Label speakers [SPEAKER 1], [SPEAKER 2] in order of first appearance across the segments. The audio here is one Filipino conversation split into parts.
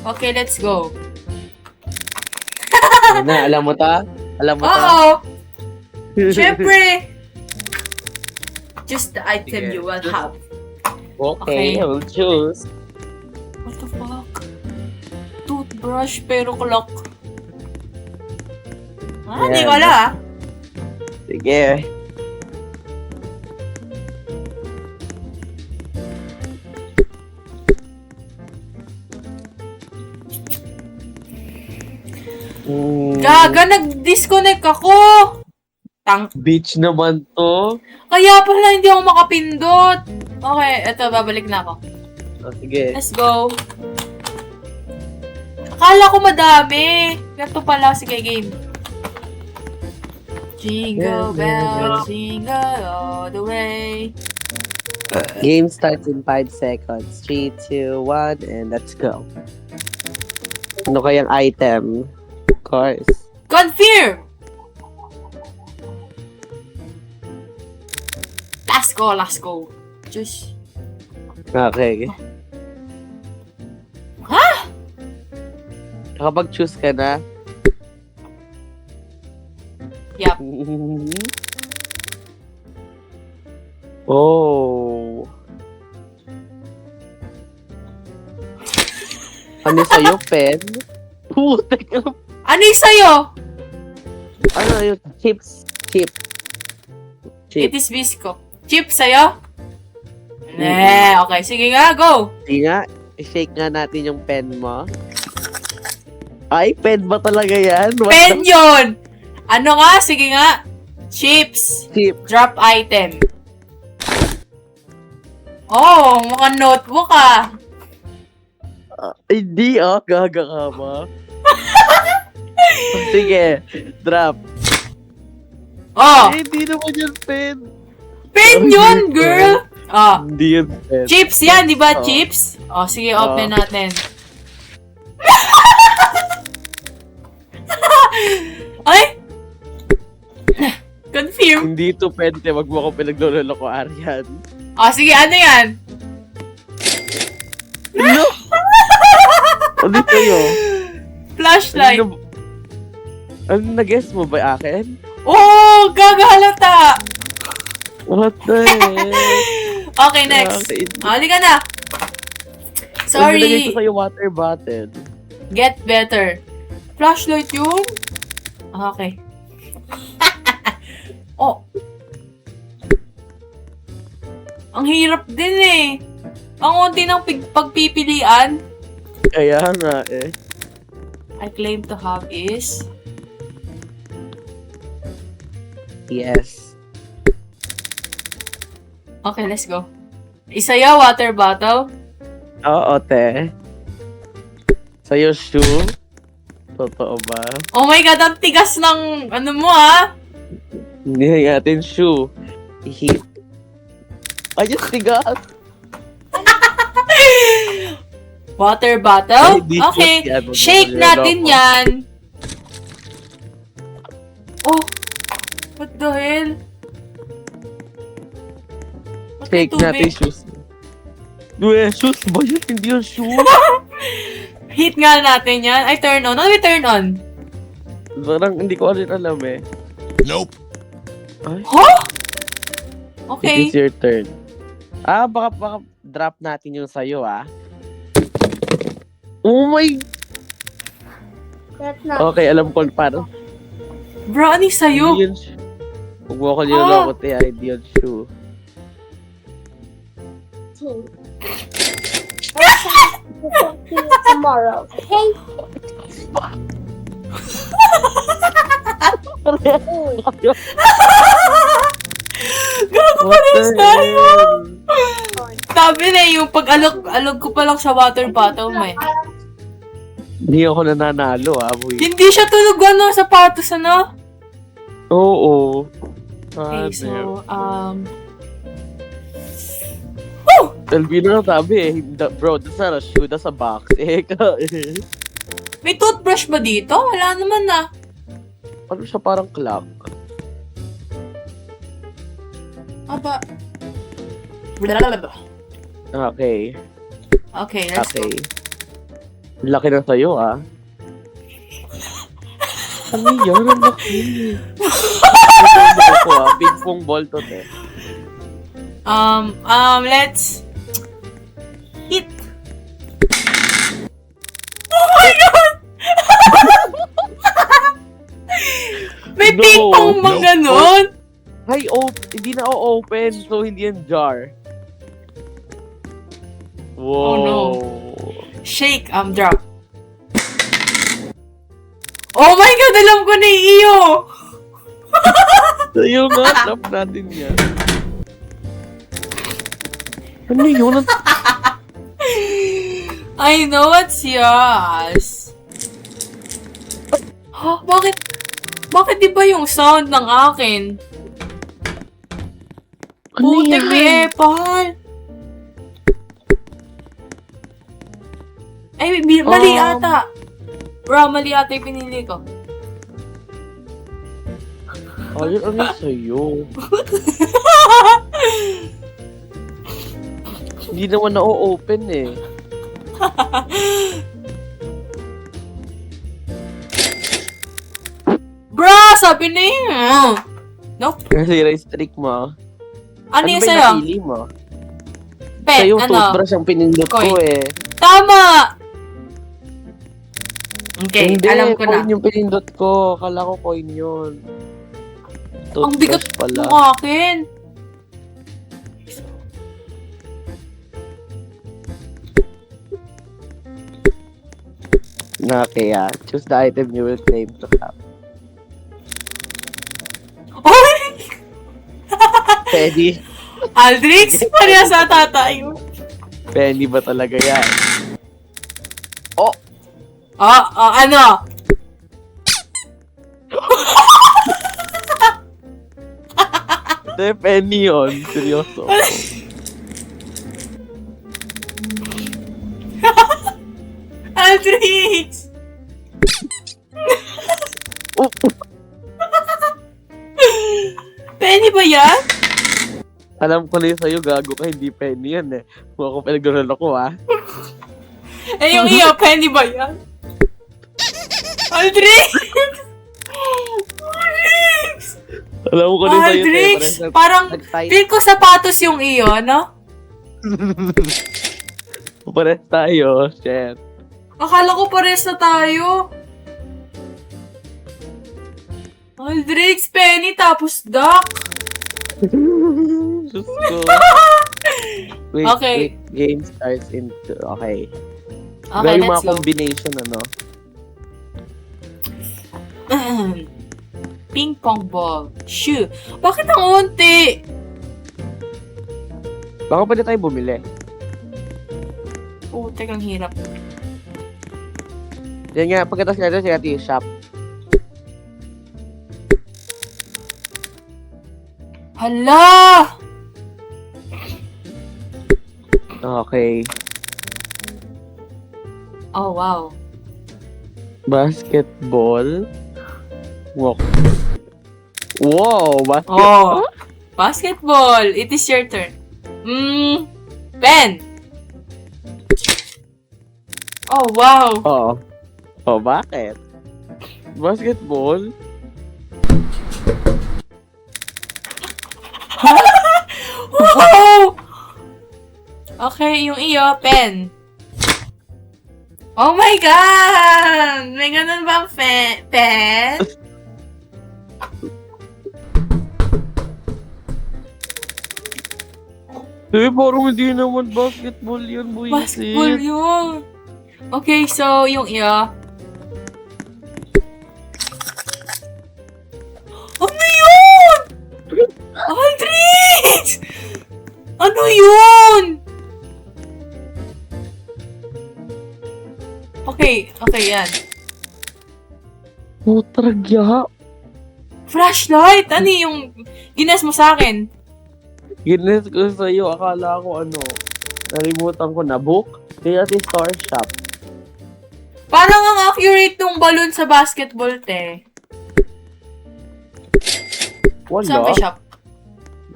[SPEAKER 1] Okay, let's go.
[SPEAKER 2] Na, alam mo ta? Alam mo ta?
[SPEAKER 1] Oo! Siyempre! Just the item
[SPEAKER 2] Sige.
[SPEAKER 1] you will have.
[SPEAKER 2] Okay,
[SPEAKER 1] Okay.
[SPEAKER 2] I will choose.
[SPEAKER 1] What the fuck? Toothbrush pero clock. Hindi
[SPEAKER 2] Yan.
[SPEAKER 1] wala ah.
[SPEAKER 2] Sige.
[SPEAKER 1] Gaga, nag-disconnect ako!
[SPEAKER 2] Beach naman to.
[SPEAKER 1] Kaya pala hindi ako makapindot. Okay, eto, babalik na ako.
[SPEAKER 2] Oh, sige.
[SPEAKER 1] Let's go. Akala ko madami. Ganito pala, sige, game. Jingle bells, jingle all the way.
[SPEAKER 2] Game starts in 5 seconds. 3, 2, 1, and let's go. Ano kayang item? Of course.
[SPEAKER 1] Confirm! Let's go. Just...
[SPEAKER 2] Okay.
[SPEAKER 1] Ha?
[SPEAKER 2] Nakapag-choose ka na?
[SPEAKER 1] Yup.
[SPEAKER 2] Oh. Ano sa'yo, pen? Putek ka.
[SPEAKER 1] Ano yung sa'yo?
[SPEAKER 2] Ano yung chips? Chip.
[SPEAKER 1] It is Visco. Chip sa'yo? Okay. Sige nga, go!
[SPEAKER 2] Sige nga, i-shake nga natin yung pen mo. Ay, pen ba talaga yan? What
[SPEAKER 1] Pen yun! Ano nga? Sige nga. Chips.
[SPEAKER 2] Chip.
[SPEAKER 1] Drop item. Oh, mukhang notebook ah.
[SPEAKER 2] Hindi gaga ka ba? Sige, drop.
[SPEAKER 1] Oh,
[SPEAKER 2] Hindi naman yung pen.
[SPEAKER 1] pen yun, girl! Oh,
[SPEAKER 2] Hindi yung pen.
[SPEAKER 1] chips yan, di ba?
[SPEAKER 2] Oh.
[SPEAKER 1] Chips? Oh, sige, open natin. Ay! Confirm.
[SPEAKER 2] Hindi to pen, te. Wag mo ako pinagloloko, Arian.
[SPEAKER 1] Oh, sige, ano yan?
[SPEAKER 2] Ano? Ano sa'yo?
[SPEAKER 1] Flashlight.
[SPEAKER 2] Ano na-guess mo ba akin?
[SPEAKER 1] Oh, gagahalata.
[SPEAKER 2] What the heck?
[SPEAKER 1] Okay, next.
[SPEAKER 2] Okay.
[SPEAKER 1] Halika na.
[SPEAKER 2] Nilagay
[SPEAKER 1] Sorry.
[SPEAKER 2] ko sa'yo water bottle.
[SPEAKER 1] Get better. Flashlight yun? Okay. Oh. Ang hirap din eh. Ang unti ng pagpipilian.
[SPEAKER 2] Kaya nga eh.
[SPEAKER 1] I claim to have is...
[SPEAKER 2] Yes.
[SPEAKER 1] Okay, let's go. Isaya water bottle.
[SPEAKER 2] Oo, te. Sa'yo shoe? Totoo ba?
[SPEAKER 1] Oh my God, ang tigas ng ano mo ah.
[SPEAKER 2] Hindi natin shoe. Hit. Ayos, tigas.
[SPEAKER 1] Water bottle?
[SPEAKER 2] Ay, di
[SPEAKER 1] Okay.
[SPEAKER 2] ko yan.
[SPEAKER 1] Shake natin yan. Oh. What the hell? Ba't may
[SPEAKER 2] Shake natin
[SPEAKER 1] tubig?
[SPEAKER 2] shoes. Shoes ba yun? Hindi yung shoe.
[SPEAKER 1] Hit nga natin yan. Ay, turn on. Ano may turn on?
[SPEAKER 2] Parang hindi ko rin alam eh.
[SPEAKER 3] Nope.
[SPEAKER 2] Ay,
[SPEAKER 1] Huh?
[SPEAKER 2] it
[SPEAKER 1] Okay.
[SPEAKER 2] is your turn. Baka drop natin yung sa'yo Oh my...
[SPEAKER 4] That's not
[SPEAKER 2] Okay, alam ko paano.
[SPEAKER 1] Bro, ano yung sa'yo?
[SPEAKER 2] Hindi yun shoe. Huwag mo ako niloloko, te. Hindi yun shoe.
[SPEAKER 4] tea. I'll talk to you tomorrow, okay?
[SPEAKER 1] Gago
[SPEAKER 2] What
[SPEAKER 1] pa
[SPEAKER 2] the
[SPEAKER 1] rin tayo!
[SPEAKER 2] hell?
[SPEAKER 1] Sabi na yung pag-alog ko pa lang sa water bottle mo eh.
[SPEAKER 2] Hindi ako nananalo, boy.
[SPEAKER 1] Hindi siya tulog sapatos ano?
[SPEAKER 2] Oo.
[SPEAKER 1] Okay, so,
[SPEAKER 2] Elvino na sabi eh. Bro, that's not a shoe, that's a box.
[SPEAKER 1] may toothbrush ba dito? Wala naman na.
[SPEAKER 2] Ano siya parang clock?
[SPEAKER 1] Aba. Blablabla.
[SPEAKER 2] Okay.
[SPEAKER 1] Okay, let's
[SPEAKER 2] Okay.
[SPEAKER 1] go.
[SPEAKER 2] Laki na sa'yo, ah. Ano yan? Ang laki. Ano ko, ah. Big pong ball to, te.
[SPEAKER 1] Let's hit. Oh my God! May
[SPEAKER 2] No,
[SPEAKER 1] ping pong
[SPEAKER 2] no.
[SPEAKER 1] bang ganon?
[SPEAKER 2] Ay, hindi na open, so hindi yan jar. Wow.
[SPEAKER 1] Oh, no. Shake, drop. Oh my God, alam ko na yung iyo.
[SPEAKER 2] Sa'yo nga, tap natin yan. Ano yun?
[SPEAKER 1] I know what's yours. Huh? Bakit di ba yung sound ng akin?
[SPEAKER 2] Ano
[SPEAKER 1] Putik,
[SPEAKER 2] yan?
[SPEAKER 1] may epal. Ay, mali ata. Bro, mali ata yung pinili ko.
[SPEAKER 2] Ayun, ano yun sa'yo? Hindi naman na-open eh. Bro,
[SPEAKER 1] Sabi na yun. Nope.
[SPEAKER 2] kasi race trick mo.
[SPEAKER 1] Ano yung
[SPEAKER 2] ba
[SPEAKER 1] sa'yo?
[SPEAKER 2] yung napili mo? Sa'yo, toothbrush ang pinindot ko
[SPEAKER 1] Coin.
[SPEAKER 2] eh.
[SPEAKER 1] Tama! Okay,
[SPEAKER 2] Hindi,
[SPEAKER 1] alam ko na.
[SPEAKER 2] coin yung pinindot ko. Akala ko coin yun.
[SPEAKER 1] Ang bigat
[SPEAKER 2] Toothbrush pala.
[SPEAKER 1] ng akin.
[SPEAKER 2] Na kaya, choose the item you will claim to have.
[SPEAKER 1] Oy!
[SPEAKER 2] Penny.
[SPEAKER 1] Aldrix, parehas ata tayo.
[SPEAKER 2] Penny ba talaga yan?
[SPEAKER 1] Ano?
[SPEAKER 2] Ito yung penny yun. Seryoso.
[SPEAKER 1] Aldrix!
[SPEAKER 2] Oh,
[SPEAKER 1] Penny ba yan?
[SPEAKER 2] alam ko na yun sa'yo, gago ka, hindi penny yan eh. Kung ako pinag-roll ako ah.
[SPEAKER 1] Eh, yung iyo, penny ba yan? Aldrix! Aldrix!
[SPEAKER 2] Alam ko na sa'yo.
[SPEAKER 1] Aldrix! Parang, feel ko sapatos yung iyo, ano?
[SPEAKER 2] Pares tayo, shit.
[SPEAKER 1] Akala ko pares na tayo. Aldrix, penny, tapos duck.
[SPEAKER 2] Diyos ko. Wait,
[SPEAKER 1] Okay.
[SPEAKER 2] wait, game starts in okay.
[SPEAKER 1] Okay,
[SPEAKER 2] Very mga
[SPEAKER 1] let's go.
[SPEAKER 2] combination, ano?
[SPEAKER 1] Ping pong ball. Shoo. Bakit ang unti?
[SPEAKER 2] Baka pwede tayo bumili.
[SPEAKER 1] Putek, ang hirap.
[SPEAKER 2] Yan nga, pagkatapos nga ito, siya yung shop.
[SPEAKER 1] Hala!
[SPEAKER 2] Okay.
[SPEAKER 1] Oh, wow.
[SPEAKER 2] Basketball. Walk. Wow!
[SPEAKER 1] Oh. Basketball. It is your turn. Pen. Oh, wow.
[SPEAKER 2] Oo. Oh, bakit? Basketball?
[SPEAKER 1] Wow! Okay, yung iyo, pen. Oh my God! May ganun bang pen?
[SPEAKER 2] Parang hindi naman basketball yun, buwisit.
[SPEAKER 1] Basketball yun. Okay, so yung iyo. Ano yun? Aldrix! Ano yun? Okay, yan.
[SPEAKER 2] Putragya.
[SPEAKER 1] Flashlight! Ano yung gines mo sa akin?
[SPEAKER 2] Gines ko sa'yo, akala ko ano, nalimutan ko na book. Kaya si Star Shop.
[SPEAKER 1] Parang ang accurate nung balloon sa basketball, te. Saan ba
[SPEAKER 2] Wala.
[SPEAKER 1] shop?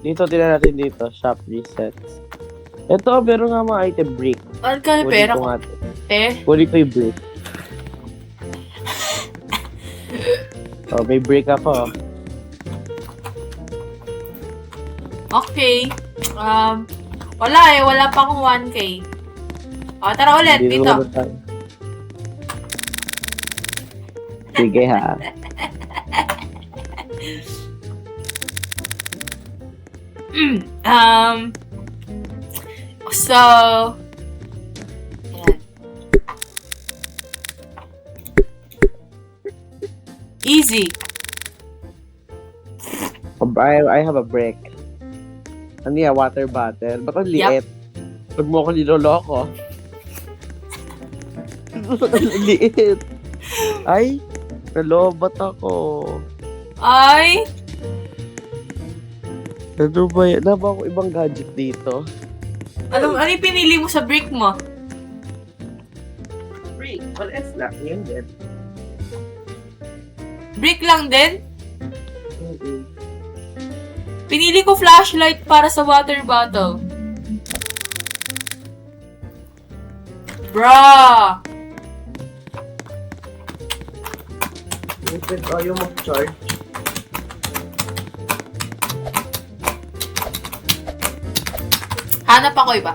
[SPEAKER 2] Dito, tingnan natin dito. Shop resets. Ito, meron nga mga item break.
[SPEAKER 1] Ano ka
[SPEAKER 2] Kunin
[SPEAKER 1] pera
[SPEAKER 2] ko
[SPEAKER 1] ko?
[SPEAKER 2] nga to.
[SPEAKER 1] Te?
[SPEAKER 2] Kunin ko yung brick. Oh, may brick ako.
[SPEAKER 1] Okay. Wala eh. Wala pa akong 1K. Tara ulit.
[SPEAKER 2] Hindi
[SPEAKER 1] Dito.
[SPEAKER 2] naman tayo. Sige ha.
[SPEAKER 1] So, ayan. Easy.
[SPEAKER 2] I have a brick. Ano yan? Water bottle? Ba't ang liit? Pag mo ako niloloko. Ang liit. Ay, nalobat ako.
[SPEAKER 1] Ay!
[SPEAKER 2] Ano ba yan? Naba ako ibang gadget dito.
[SPEAKER 1] Ano yung pinili mo sa brick mo?
[SPEAKER 2] Brick? Well, it's not yun din.
[SPEAKER 1] Brick lang din? Pinili ko flashlight para sa water bottle. Bruh!
[SPEAKER 2] Ayaw mag-charge.
[SPEAKER 1] Hanap ako iba.